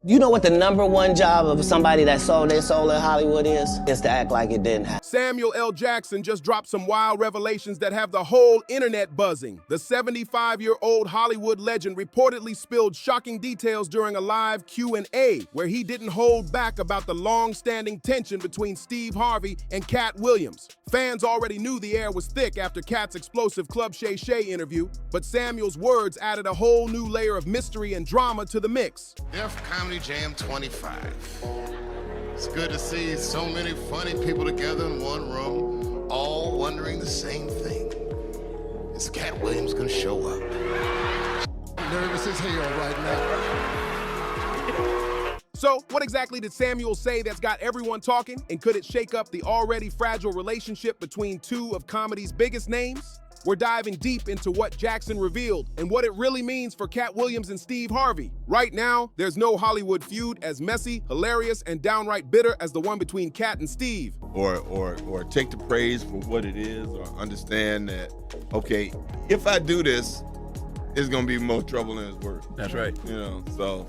You know what the #1 job of somebody that sold their soul in Hollywood is? Is to act like it didn't happen. Samuel L. Jackson just dropped some wild revelations that have the whole internet buzzing. The 75-year-old Hollywood legend reportedly spilled shocking details during a live Q&A, where he didn't hold back about the long-standing tension between Steve Harvey and Katt Williams. Fans already knew the air was thick after Katt's explosive Club Shay Shay interview, but Samuel's words added a whole new layer of mystery and drama to the mix. Def Comedy Jam 25. It's good to see so many funny people together in one room, all wondering the same thing. Is Katt Williams gonna show up? Nervous as hell right now. So, what exactly did Samuel say that's got everyone talking? And could it shake up the already fragile relationship between two of comedy's biggest names? We're diving deep into what Jackson revealed and what it really means for Katt Williams and Steve Harvey. Right now, there's no Hollywood feud as messy, hilarious, and downright bitter as the one between Katt and Steve. Or take the praise for what it is, or understand that, okay, if I do this, it's gonna be more trouble than it's worth. That's right. You know, so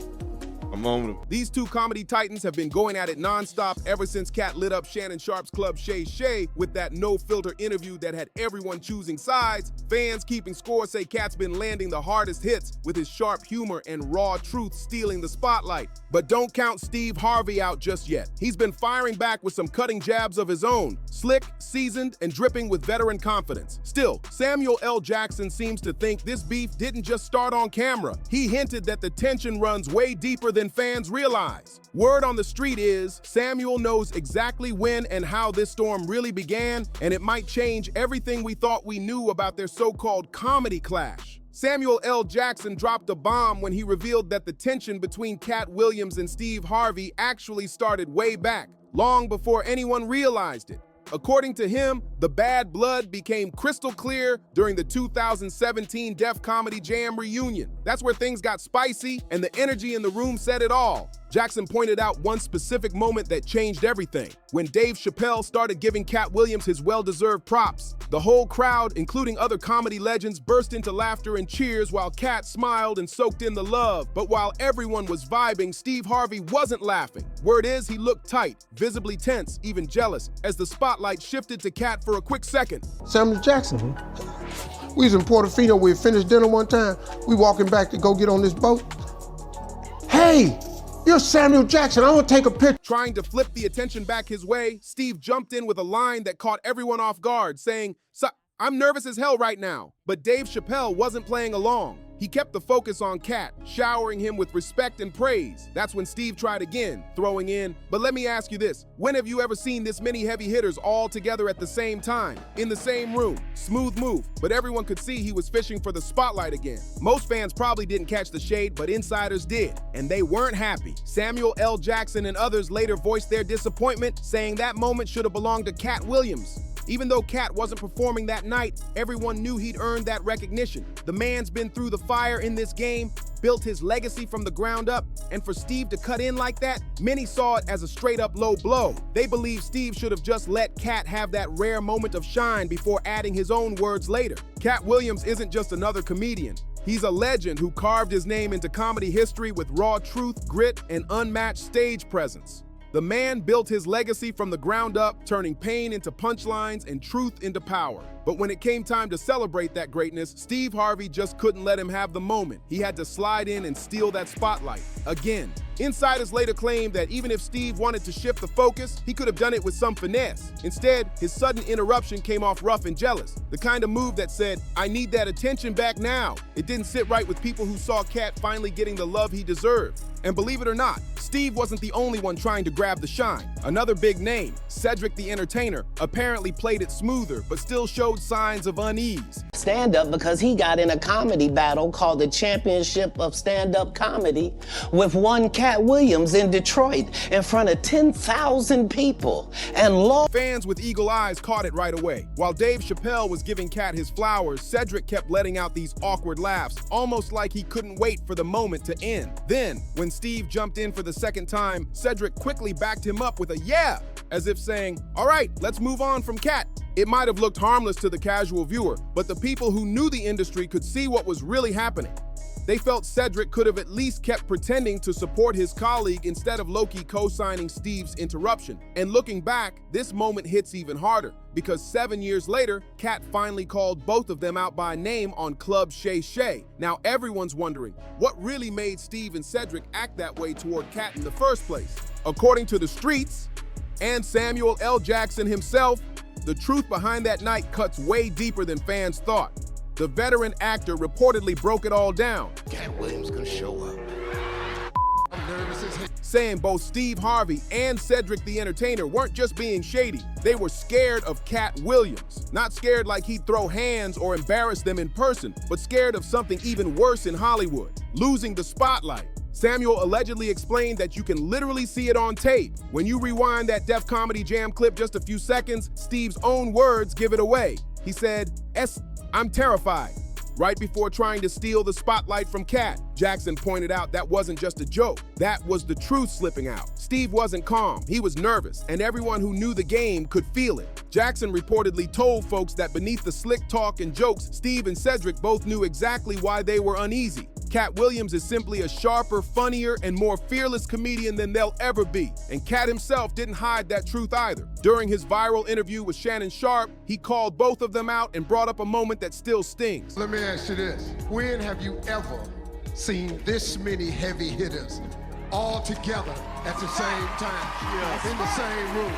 a moment of... These two comedy titans have been going at it nonstop ever since Katt lit up Shannon Sharpe's Club Shay Shay with that no-filter interview that had everyone choosing sides. Fans keeping score say Katt's been landing the hardest hits with his sharp humor and raw truth stealing the spotlight. But don't count Steve Harvey out just yet. He's been firing back with some cutting jabs of his own, slick, seasoned, and dripping with veteran confidence. Still, Samuel L. Jackson seems to think this beef didn't just start on camera. He hinted that the tension runs way deeper than fans realize. Word on the street is Samuel knows exactly when and how this storm really began, and it might change everything we thought we knew about their so-called comedy clash. Samuel L. Jackson dropped a bomb when he revealed that the tension between Katt Williams and Steve Harvey actually started way back, long before anyone realized it. According to him, the bad blood became crystal clear during the 2017 Def Comedy Jam reunion. That's where things got spicy and the energy in the room said it all. Jackson pointed out one specific moment that changed everything. When Dave Chappelle started giving Katt Williams his well-deserved props, the whole crowd, including other comedy legends, burst into laughter and cheers while Katt smiled and soaked in the love. But while everyone was vibing, Steve Harvey wasn't laughing. Word is he looked tight, visibly tense, even jealous, as the spotlight shifted to Katt for a quick second. Samuel Jackson. We was in Portofino, we had finished dinner one time. We walking back to go get on this boat. Hey, you're Samuel Jackson, I want to take a picture. Trying to flip the attention back his way, Steve jumped in with a line that caught everyone off guard, saying, "I'm nervous as hell right now." But Dave Chappelle wasn't playing along. He kept the focus on Katt, showering him with respect and praise. That's when Steve tried again, throwing in, "But let me ask you this, when have you ever seen this many heavy hitters all together at the same time, in the same room?" Smooth move, but everyone could see he was fishing for the spotlight again. Most fans probably didn't catch the shade, but insiders did, and they weren't happy. Samuel L. Jackson and others later voiced their disappointment, saying that moment should have belonged to Katt Williams. Even though Katt wasn't performing that night, everyone knew he'd earned that recognition. The man's been through the fire in this game, built his legacy from the ground up, and for Steve to cut in like that, many saw it as a straight-up low blow. They believe Steve should have just let Katt have that rare moment of shine before adding his own words later. Katt Williams isn't just another comedian. He's a legend who carved his name into comedy history with raw truth, grit, and unmatched stage presence. The man built his legacy from the ground up, turning pain into punchlines and truth into power. But when it came time to celebrate that greatness, Steve Harvey just couldn't let him have the moment. He had to slide in and steal that spotlight again. Insiders later claimed that even if Steve wanted to shift the focus, he could have done it with some finesse. Instead, his sudden interruption came off rough and jealous, the kind of move that said, "I need that attention back now." It didn't sit right with people who saw Katt finally getting the love he deserved. And believe it or not, Steve wasn't the only one trying to grab the shine. Another big name, Cedric the Entertainer, apparently played it smoother, but still showed signs of unease. Stand-up because he got in a comedy battle called the Championship of Stand-Up Comedy with one Katt Williams in Detroit in front of 10,000 people. And fans with eagle eyes caught it right away. While Dave Chappelle was giving Katt his flowers, Cedric kept letting out these awkward laughs, almost like he couldn't wait for the moment to end. Then, when Steve jumped in for the second time, Cedric quickly backed him up with a "yeah," as if saying, "All right, let's move on from Katt." It might have looked harmless to the casual viewer, but the people who knew the industry could see what was really happening. They felt Cedric could have at least kept pretending to support his colleague instead of low-key co-signing Steve's interruption. And looking back, this moment hits even harder, because 7 years later, Katt finally called both of them out by name on Club Shay Shay. Now everyone's wondering, what really made Steve and Cedric act that way toward Katt in the first place? According to the streets, and Samuel L. Jackson himself, the truth behind that night cuts way deeper than fans thought. The veteran actor reportedly broke it all down. Katt Williams gonna show up. I'm nervous as hell. Saying both Steve Harvey and Cedric the Entertainer weren't just being shady. They were scared of Katt Williams. Not scared like he'd throw hands or embarrass them in person, but scared of something even worse in Hollywood, losing the spotlight. Samuel allegedly explained that you can literally see it on tape. When you rewind that Def Comedy Jam clip just a few seconds, Steve's own words give it away. He said, I'm terrified. Right before trying to steal the spotlight from Katt, Jackson pointed out that wasn't just a joke. That was the truth slipping out. Steve wasn't calm, he was nervous, and everyone who knew the game could feel it. Jackson reportedly told folks that beneath the slick talk and jokes, Steve and Cedric both knew exactly why they were uneasy. Katt Williams is simply a sharper, funnier, and more fearless comedian than they'll ever be. And Katt himself didn't hide that truth either. During his viral interview with Shannon Sharpe, he called both of them out and brought up a moment that still stings. Let me ask you this. When have you ever seen this many heavy hitters all together at the same time, in the same room?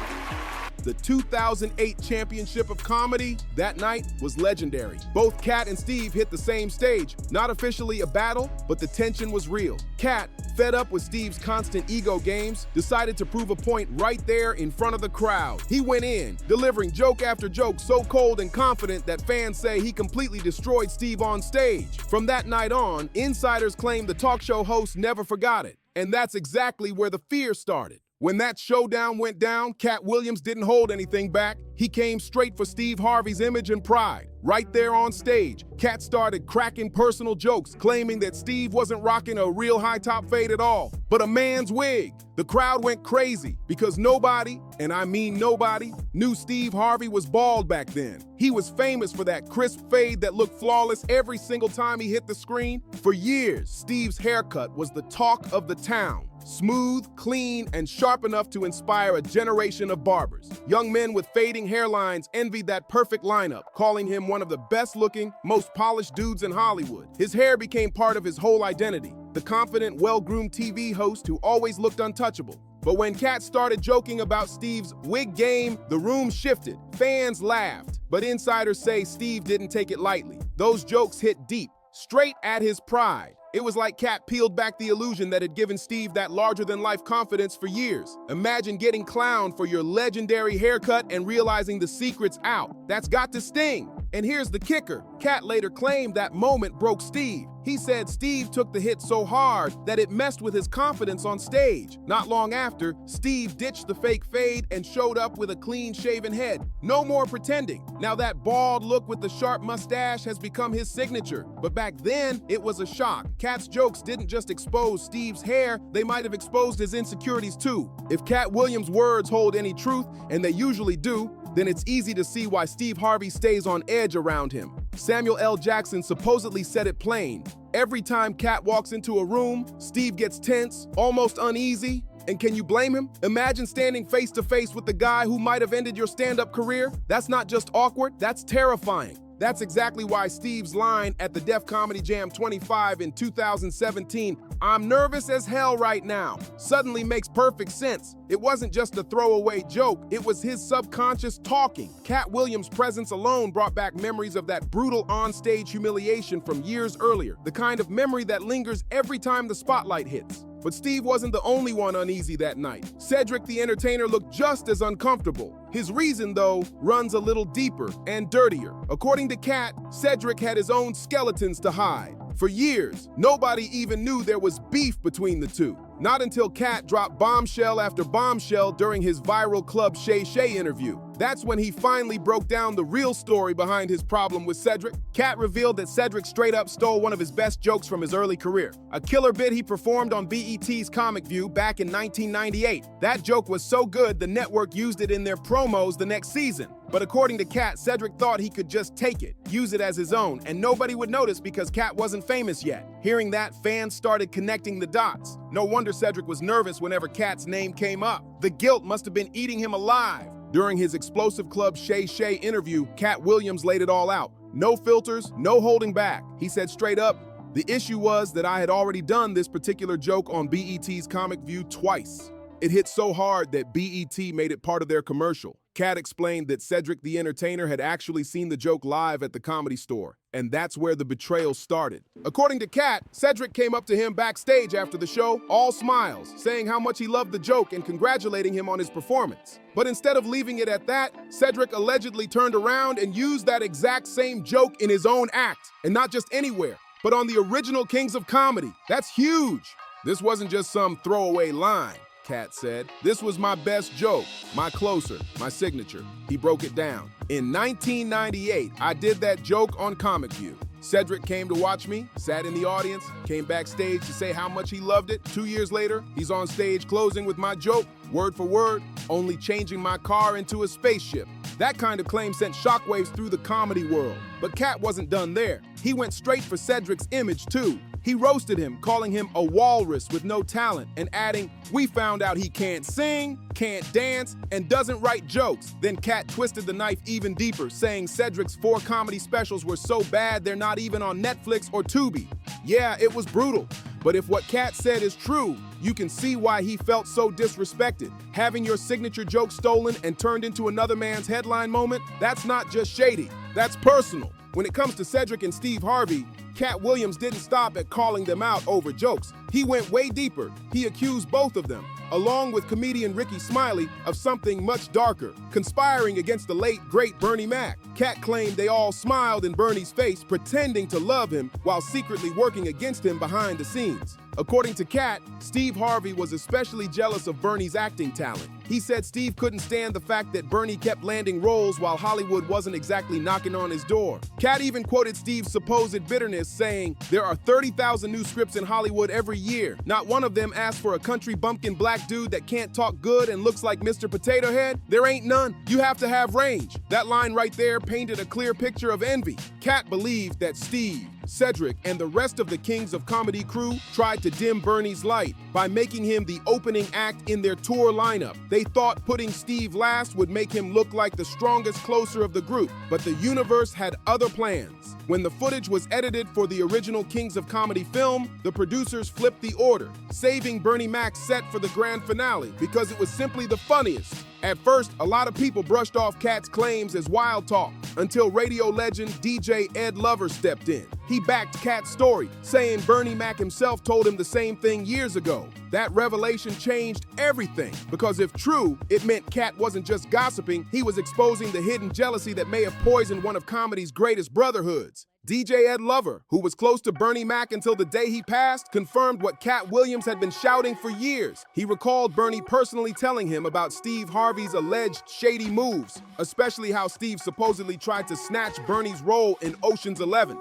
The 2008 Championship of Comedy that night was legendary. Both Katt and Steve hit the same stage. Not officially a battle, but the tension was real. Katt, fed up with Steve's constant ego games, decided to prove a point right there in front of the crowd. He went in, delivering joke after joke so cold and confident that fans say he completely destroyed Steve on stage. From that night on, insiders claim the talk show host never forgot it. And that's exactly where the fear started. When that showdown went down, Katt Williams didn't hold anything back. He came straight for Steve Harvey's image and pride. Right there on stage, Katt started cracking personal jokes, claiming that Steve wasn't rocking a real high-top fade at all, but a man's wig. The crowd went crazy because nobody, and I mean nobody, knew Steve Harvey was bald back then. He was famous for that crisp fade that looked flawless every single time he hit the screen. For years, Steve's haircut was the talk of the town. Smooth, clean, and sharp enough to inspire a generation of barbers. Young men with fading hairlines envied that perfect lineup, calling him one of the best-looking, most polished dudes in Hollywood. His hair became part of his whole identity, the confident, well-groomed TV host who always looked untouchable. But when Katt started joking about Steve's wig game, the room shifted. Fans laughed, but insiders say Steve didn't take it lightly. Those jokes hit deep, straight at his pride. It was like Katt peeled back the illusion that had given Steve that larger-than-life confidence for years. Imagine getting clowned for your legendary haircut and realizing the secret's out. That's got to sting. And here's the kicker. Katt later claimed that moment broke Steve. He said Steve took the hit so hard that it messed with his confidence on stage. Not long after, Steve ditched the fake fade and showed up with a clean-shaven head. No more pretending. Now that bald look with the sharp mustache has become his signature. But back then, it was a shock. Katt's jokes didn't just expose Steve's hair, they might have exposed his insecurities too. If Katt Williams' words hold any truth, and they usually do, then it's easy to see why Steve Harvey stays on edge around him. Samuel L. Jackson supposedly said it plain. Every time Katt walks into a room, Steve gets tense, almost uneasy. And can you blame him? Imagine standing face to face with the guy who might have ended your stand-up career. That's not just awkward, that's terrifying. That's exactly why Steve's line at the Def Comedy Jam 25 in 2017, "I'm nervous as hell right now," suddenly makes perfect sense. It wasn't just a throwaway joke, it was his subconscious talking. Katt Williams' presence alone brought back memories of that brutal on-stage humiliation from years earlier, the kind of memory that lingers every time the spotlight hits. But Steve wasn't the only one uneasy that night. Cedric the Entertainer looked just as uncomfortable. His reason, though, runs a little deeper and dirtier. According to Katt, Cedric had his own skeletons to hide. For years, nobody even knew there was beef between the two. Not until Katt dropped bombshell after bombshell during his viral Club Shay Shay interview. That's when he finally broke down the real story behind his problem with Cedric. Katt revealed that Cedric straight up stole one of his best jokes from his early career, a killer bit he performed on BET's Comic View back in 1998. That joke was so good, the network used it in their promos the next season. But according to Katt, Cedric thought he could just take it, use it as his own, and nobody would notice because Katt wasn't famous yet. Hearing that, fans started connecting the dots. No wonder Cedric was nervous whenever Katt's name came up. The guilt must have been eating him alive. During his Explosive Club Shay Shay interview, Katt Williams laid it all out. No filters, no holding back. He said straight up, "The issue was that I had already done this particular joke on BET's Comic View twice. It hit so hard that BET made it part of their commercial." Katt explained that Cedric the Entertainer had actually seen the joke live at the Comedy Store, and that's where the betrayal started. According to Katt, Cedric came up to him backstage after the show, all smiles, saying how much he loved the joke and congratulating him on his performance. But instead of leaving it at that, Cedric allegedly turned around and used that exact same joke in his own act, and not just anywhere, but on the original Kings of Comedy. That's huge. This wasn't just some throwaway line, Katt said. This was my best joke, my closer, my signature. He broke it down. In 1998, I did that joke on Comic View. Cedric came to watch me, sat in the audience, came backstage to say how much he loved it. 2 years later, he's on stage closing with my joke, word for word, only changing my car into a spaceship. That kind of claim sent shockwaves through the comedy world. But Katt wasn't done there. He went straight for Cedric's image, too. He roasted him, calling him a walrus with no talent, and adding, "We found out he can't sing, can't dance, and doesn't write jokes." Then Katt twisted the knife even deeper, saying Cedric's 4 comedy specials were so bad they're not even on Netflix or Tubi. Yeah, it was brutal. But if what Katt said is true, you can see why he felt so disrespected. Having your signature joke stolen and turned into another man's headline moment, that's not just shady, that's personal. When it comes to Cedric and Steve Harvey, Katt Williams didn't stop at calling them out over jokes. He went way deeper. He accused both of them, along with comedian Ricky Smiley, of something much darker, conspiring against the late, great Bernie Mac. Katt claimed they all smiled in Bernie's face, pretending to love him while secretly working against him behind the scenes. According to Katt, Steve Harvey was especially jealous of Bernie's acting talent. He said Steve couldn't stand the fact that Bernie kept landing roles while Hollywood wasn't exactly knocking on his door. Katt even quoted Steve's supposed bitterness, saying, "There are 30,000 new scripts in Hollywood every year. Not one of them asks for a country bumpkin black dude that can't talk good and looks like Mr. Potato Head. There ain't none. You have to have range." That line right there painted a clear picture of envy. Katt believed that Steve, Cedric, and the rest of the Kings of Comedy crew tried to dim Bernie's light by making him the opening act in their tour lineup. They thought putting Steve last would make him look like the strongest closer of the group, but the universe had other plans. When the footage was edited for the original Kings of Comedy film, the producers flipped the order, saving Bernie Mac's set for the grand finale because it was simply the funniest. At first, a lot of people brushed off Katt's claims as wild talk until radio legend DJ Ed Lover stepped in. He backed Katt's story, saying Bernie Mac himself told him the same thing years ago. That revelation changed everything, because if true, it meant Katt wasn't just gossiping, he was exposing the hidden jealousy that may have poisoned one of comedy's greatest brotherhoods. DJ Ed Lover, who was close to Bernie Mac until the day he passed, confirmed what Katt Williams had been shouting for years. He recalled Bernie personally telling him about Steve Harvey's alleged shady moves, especially how Steve supposedly tried to snatch Bernie's role in Ocean's 11.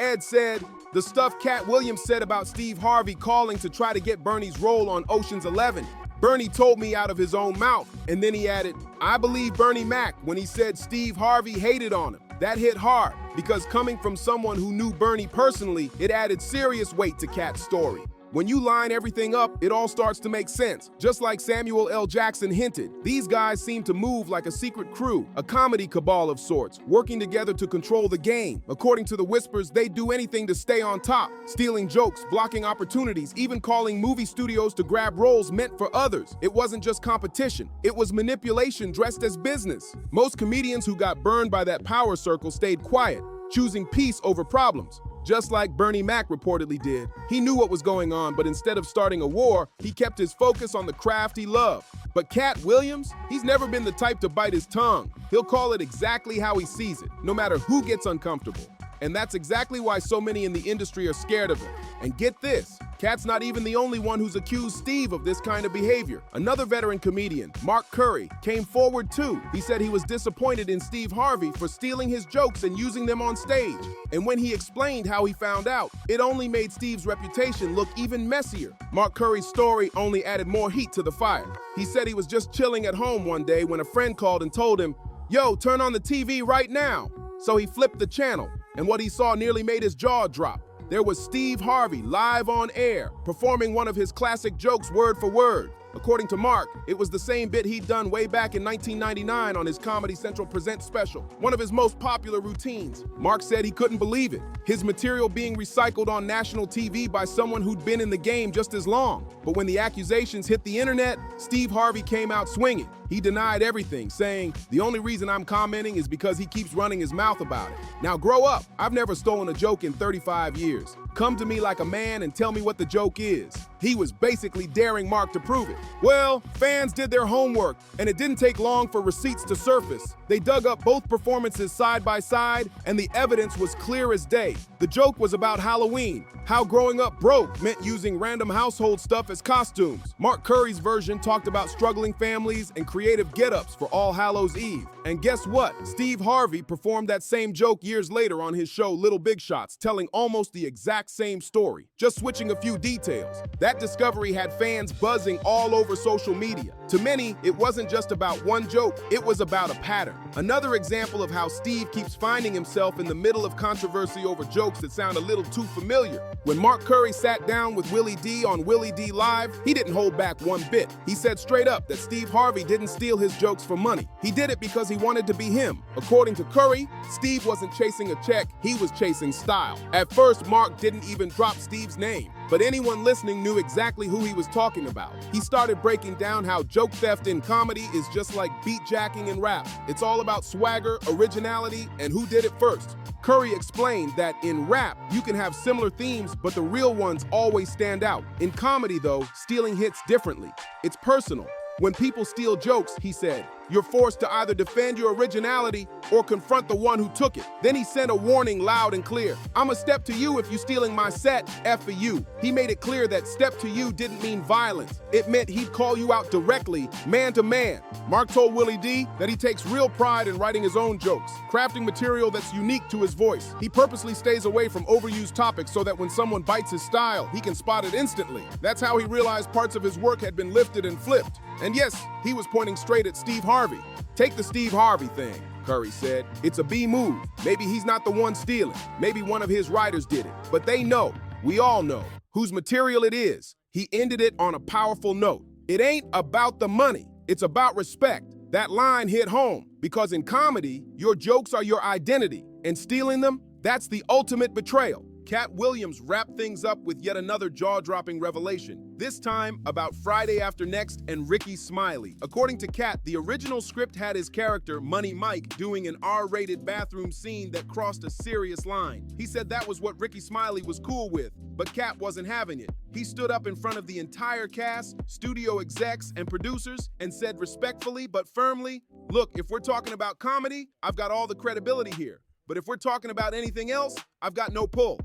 Ed said, "The stuff Katt Williams said about Steve Harvey calling to try to get Bernie's role on Ocean's 11. Bernie told me out of his own mouth." And then he added, "I believe Bernie Mac when he said Steve Harvey hated on him." That hit hard, because coming from someone who knew Bernie personally, it added serious weight to Katt's story. When you line everything up, it all starts to make sense. Just like Samuel L. Jackson hinted, these guys seem to move like a secret crew, a comedy cabal of sorts, working together to control the game. According to the whispers, they do anything to stay on top, stealing jokes, blocking opportunities, even calling movie studios to grab roles meant for others. It wasn't just competition, it was manipulation dressed as business. Most comedians who got burned by that power circle stayed quiet, choosing peace over problems. Just like Bernie Mac reportedly did. He knew what was going on, but instead of starting a war, he kept his focus on the craft he loved. But Katt Williams, he's never been the type to bite his tongue. He'll call it exactly how he sees it, no matter who gets uncomfortable. And that's exactly why so many in the industry are scared of him. And get this, Katt's not even the only one who's accused Steve of this kind of behavior. Another veteran comedian, Mark Curry, came forward too. He said he was disappointed in Steve Harvey for stealing his jokes and using them on stage. And when he explained how he found out, it only made Steve's reputation look even messier. Mark Curry's story only added more heat to the fire. He said he was just chilling at home one day when a friend called and told him, "Yo, turn on the TV right now." So he flipped the channel, and what he saw nearly made his jaw drop. There was Steve Harvey live on air, performing one of his classic jokes word for word. According to Mark, it was the same bit he'd done way back in 1999 on his Comedy Central Presents special, one of his most popular routines. Mark said he couldn't believe it, his material being recycled on national TV by someone who'd been in the game just as long. But when the accusations hit the internet, Steve Harvey came out swinging. He denied everything, saying, "The only reason I'm commenting is because he keeps running his mouth about it. Now grow up. I've never stolen a joke in 35 years. Come to me like a man and tell me what the joke is." He was basically daring Mark to prove it. Well, fans did their homework, and it didn't take long for receipts to surface. They dug up both performances side by side, and the evidence was clear as day. The joke was about Halloween, how growing up broke meant using random household stuff as costumes. Mark Curry's version talked about struggling families and creative get-ups for All Hallows Eve. And guess what? Steve Harvey performed that same joke years later on his show Little Big Shots, telling almost the exact same story, just switching a few details. That discovery had fans buzzing all over social media. To many, it wasn't just about one joke, it was about a pattern. Another example of how Steve keeps finding himself in the middle of controversy over jokes that sound a little too familiar. When Mark Curry sat down with Willie D on Willie D Live, he didn't hold back one bit. He said straight up that Steve Harvey didn't steal his jokes for money. He did it because he wanted to be him. According to Curry, Steve wasn't chasing a check, he was chasing style. At first, Mark didn't even drop Steve's name, but anyone listening knew exactly who he was talking about. He started breaking down how joke theft in comedy is just like beat jacking in rap. It's all about swagger, originality, and who did it first. Curry explained that in rap, you can have similar themes, but the real ones always stand out. In comedy, though, stealing hits differently. It's personal. When people steal jokes, he said, you're forced to either defend your originality or confront the one who took it. Then he sent a warning loud and clear. I'm a step to you if you're stealing my set, F for you. He made it clear that step to you didn't mean violence. It meant he'd call you out directly, man to man. Mark told Willie D that he takes real pride in writing his own jokes, crafting material that's unique to his voice. He purposely stays away from overused topics so that when someone bites his style, he can spot it instantly. That's how he realized parts of his work had been lifted and flipped. And yes, he was pointing straight at Steve Harvey. Take the Steve Harvey thing, Curry said. It's a B move. Maybe he's not the one stealing. Maybe one of his writers did it. But they know, we all know, whose material it is. He ended it on a powerful note. It ain't about the money. It's about respect. That line hit home because in comedy, your jokes are your identity, and stealing them, that's the ultimate betrayal. Katt Williams wrapped things up with yet another jaw-dropping revelation, this time about Friday After Next and Ricky Smiley. According to Katt, the original script had his character, Money Mike, doing an R-rated bathroom scene that crossed a serious line. He said that was what Ricky Smiley was cool with, but Katt wasn't having it. He stood up in front of the entire cast, studio execs, and producers and said respectfully but firmly, look, if we're talking about comedy, I've got all the credibility here. But if we're talking about anything else, I've got no pull.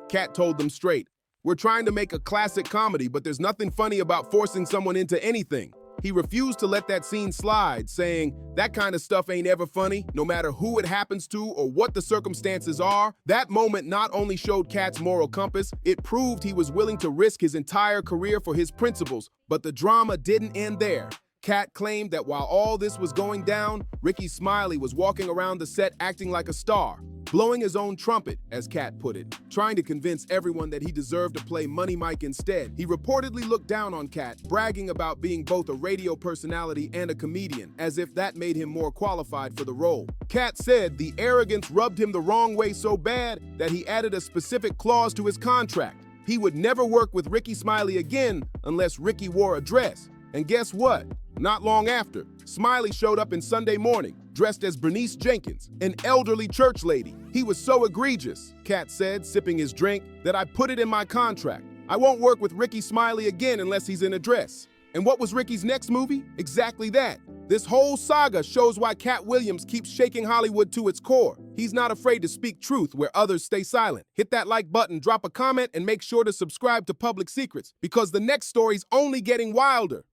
Katt told them straight, we're trying to make a classic comedy, but there's nothing funny about forcing someone into anything. He refused to let that scene slide, saying, that kind of stuff ain't ever funny, no matter who it happens to or what the circumstances are. That moment not only showed Katt's moral compass, it proved he was willing to risk his entire career for his principles, but the drama didn't end there. Katt claimed that while all this was going down, Ricky Smiley was walking around the set acting like a star, blowing his own trumpet, as Katt put it, trying to convince everyone that he deserved to play Money Mike instead. He reportedly looked down on Katt, bragging about being both a radio personality and a comedian, as if that made him more qualified for the role. Katt said the arrogance rubbed him the wrong way so bad that he added a specific clause to his contract. He would never work with Ricky Smiley again unless Ricky wore a dress. And guess what? Not long after, Smiley showed up in Sunday Morning, dressed as Bernice Jenkins, an elderly church lady. He was so egregious, Katt said, sipping his drink, that I put it in my contract. I won't work with Ricky Smiley again unless he's in a dress. And what was Ricky's next movie? Exactly that. This whole saga shows why Katt Williams keeps shaking Hollywood to its core. He's not afraid to speak truth where others stay silent. Hit that like button, drop a comment, and make sure to subscribe to Public Secrets, because the next story's only getting wilder.